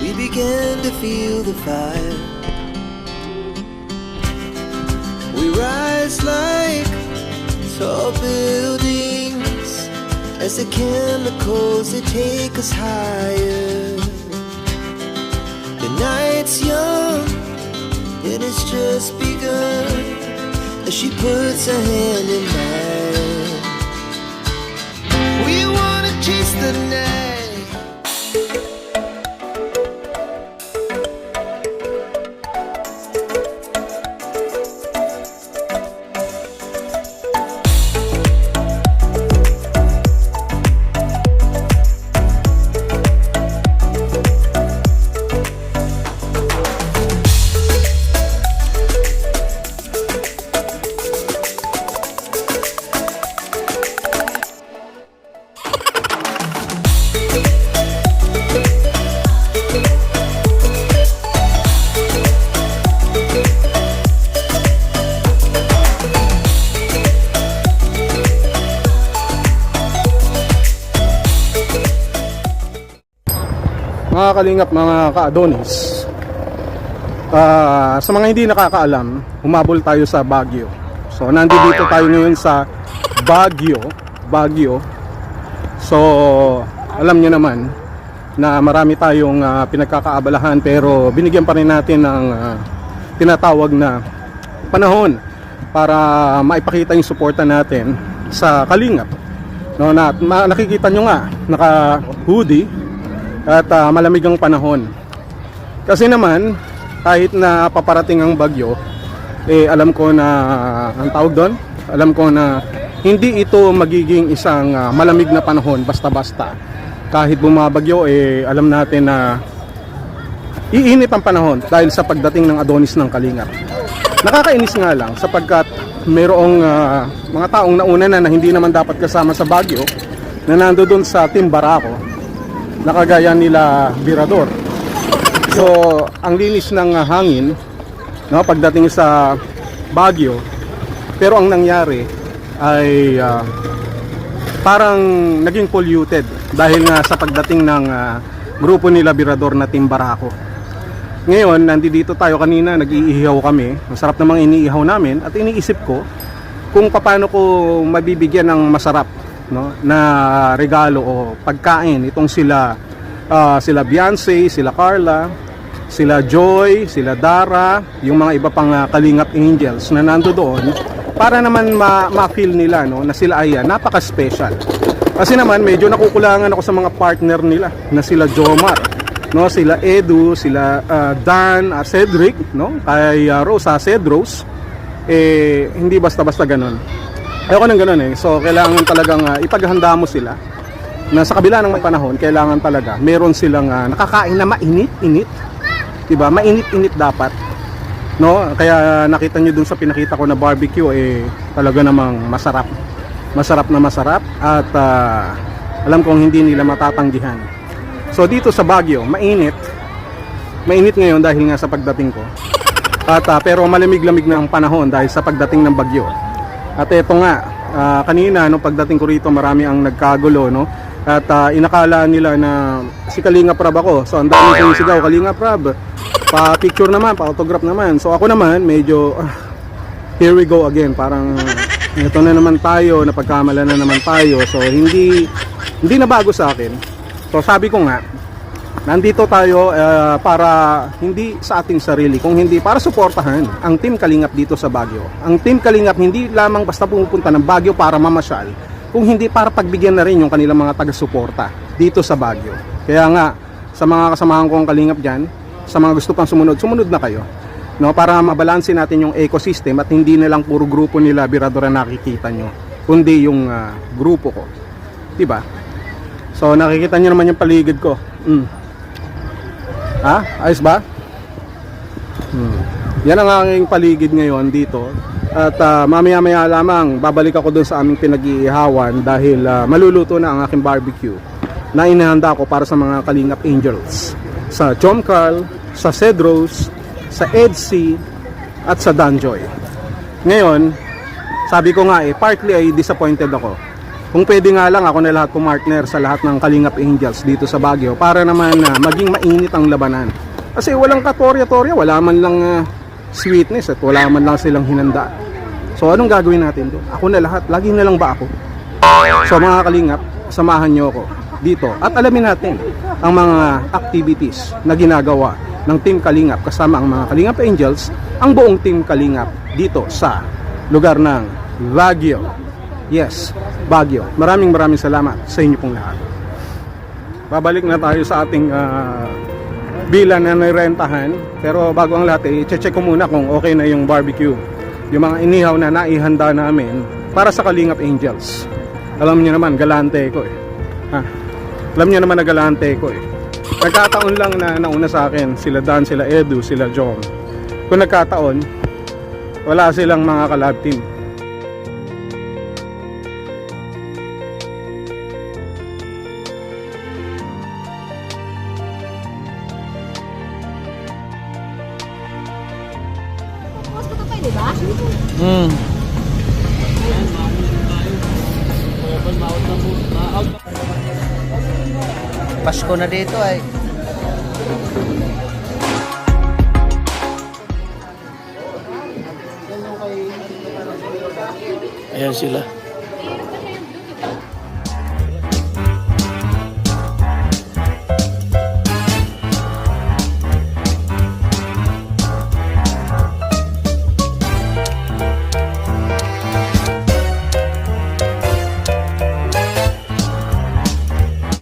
we began to feel the fire. We rise like tall buildings as the chemicals they take us higher. The night's young and it's just begun as she puts her hand in mine. We wanna chase the night. Mga kalingap, mga ka-Adonis, sa mga hindi nakakaalam, humabol tayo sa Baguio. So nandito tayo ngayon sa Baguio. So alam niyo naman na marami tayong pinagkakaabalahan, pero binigyan pa rin natin ng tinatawag na panahon para maipakita yung suporta natin sa kalingap. No, nakikita nyo nga, naka-hoodie at malamig ang panahon. Kasi naman, kahit na paparating ang bagyo, alam ko na, ang tawag doon, alam ko na hindi ito magiging isang malamig na panahon basta-basta. Kahit bumabagyo, alam natin na iinit ang panahon dahil sa pagdating ng Adonis ng Kalingap. Nakakainis nga lang sapagkat mayroong mga taong nauna na hindi naman dapat kasama sa bagyo na nandoon sa Team Barako, nakagaya nila Birador. So ang linis ng hangin, no, pagdating sa Baguio, pero ang nangyari ay parang naging polluted dahil nga sa pagdating ng grupo nila Birador na Team Barako. Ngayon nandito tayo, kanina nag-iihaw kami, masarap namang iniihaw namin, at iniisip ko kung paano ko mabibigyan ng masarap, no, na regalo o pagkain itong sila Beyonce, sila Carla, sila Joy, sila Dara, yung mga iba pang Kalingap Angels na nando doon, para naman ma-feel nila, no, na sila ay napaka-special. Kasi naman medyo nakukulangan ako sa mga partner nila na sila Jomar, no, sila Edu, sila Dan, Cedric, no, kay Rose, Cedros, hindi basta-basta ganun. Ayoko nang ganun So kailangan talagang ipaghanda mo sila na sa kabila ng panahon, kailangan talaga meron silang nakakain na mainit-init, diba? Mainit-init dapat, no? Kaya nakita nyo dun sa pinakita ko na barbecue, talaga namang masarap na masarap, at alam kong hindi nila matatanggihan. So dito sa Baguio, mainit ngayon dahil nga sa pagdating ko, at pero malamig-lamig na ang panahon dahil sa pagdating ng bagyo. At eto nga, kanina no, pagdating ko rito, marami ang nagkagulo, no? At inakala nila na si Kalingap Rab ako. So ang dami kong sigaw, Kalingap Rab, pa-picture naman, pa-autograph naman. So ako naman, medyo here we go again. Parang ito na naman tayo, napagkamala na naman tayo. So hindi na bago sa akin. So sabi ko nga, nandito tayo para hindi sa ating sarili, kung hindi para suportahan ang Team Kalingap dito sa Baguio. Ang Team Kalingap hindi lamang basta pumupunta ng Baguio para mamasyal, kung hindi para pagbigyan na rin yung kanilang mga taga-suporta dito sa Baguio. Kaya nga, sa mga kasamahan kong Kalingap dyan, sa mga gusto pang sumunod na kayo, no, para mabalansin natin yung ecosystem at hindi na lang puro grupo nila Birador na nakikita nyo, kundi yung grupo ko, diba? So nakikita nyo naman yung paligid ko. Ayos ba? Yan ang aking paligid ngayon dito. At mamaya-maya lamang babalik ako doon sa aming pinag-iihawan dahil maluluto na ang aking barbecue na inihanda ko para sa mga Kalingap Angels, sa John Carl, sa Cedros, sa Edsy, at sa Danjoy. Ngayon, sabi ko nga partly ay disappointed ako Kung pwede nga lang ako na lahat pumartner sa lahat ng Kalingap Angels dito sa Baguio para naman maging mainit ang labanan. Kasi walang katorya-torya, wala man lang sweetness at wala man lang silang hinanda. So anong gagawin natin doon? Ako na lahat, lagi na lang ba ako? So mga Kalingap, samahan nyo ako dito at alamin natin ang mga activities na ginagawa ng Team Kalingap kasama ang mga Kalingap Angels, ang buong Team Kalingap dito sa lugar ng Baguio. Yes, Baguio. Maraming salamat sa inyo pong lahat. Babalik na tayo sa ating bilan na nirentahan. Pero bago ang lahat, i-check ko muna kung okay na yung barbecue. Yung mga inihaw na naihanda namin para sa Kalingap Angels. Alam niyo naman, galante ko eh. Alam niyo naman na galante ko eh. Nagkataon lang na nauna sa akin sila Dan, sila Edu, sila John. Kung nagkataon, wala silang mga collab team. Diba? Pasko na dito ay. Ayan sila.